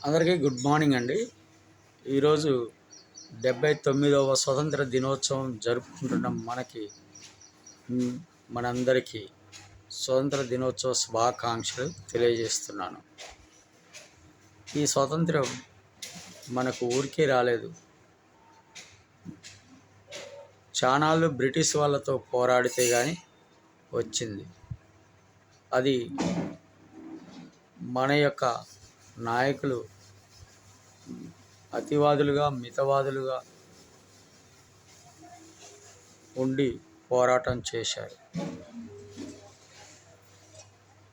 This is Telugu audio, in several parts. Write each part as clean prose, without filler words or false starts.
అందరికీ గుడ్ మార్నింగ్ అండి. ఈరోజు 79వ స్వతంత్ర దినోత్సవం జరుపుకుంటున్న మనందరికీ స్వతంత్ర దినోత్సవ శుభాకాంక్షలు తెలియజేస్తున్నాను. ఈ స్వాతంత్రం మనకు ఊరికే రాలేదు. చానాళ్ళు బ్రిటిష్ వాళ్ళతో పోరాడితే కానీ వచ్చింది. అది మన యొక్క నాయకులు అతివాదులుగా మితవాదులుగా ఉండి పోరాటం చేశారు.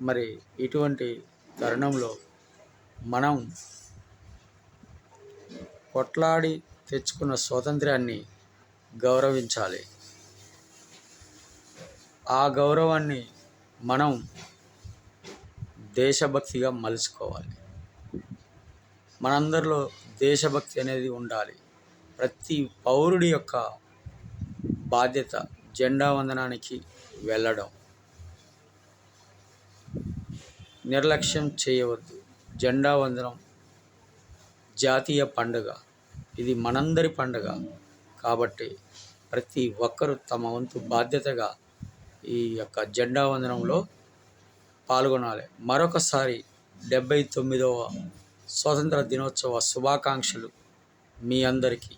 మరి ఇటువంటి తరుణంలో మనం కొట్లాడి తెచ్చుకున్న స్వాతంత్ర్యాన్ని గౌరవించాలి. ఆ గౌరవాన్ని మనం దేశభక్తిగా మలుచుకోవాలి. మనందరిలో దేశభక్తి అనేది ఉండాలి. ప్రతి పౌరుడి యొక్క బాధ్యత జెండా వందనానికి వెళ్ళడం. నిర్లక్ష్యం చేయవద్దు. జెండా వందనం జాతీయ పండుగ. ఇది మనందరి పండుగ కాబట్టి ప్రతి ఒక్కరూ తమ వంతు బాధ్యతగా ఈ యొక్క జెండా వందనంలో పాల్గొనాలి. మరొకసారి 79వ స్వాతంత్ర దినోత్సవ శుభాకాంక్షలు మీ అందరికీ.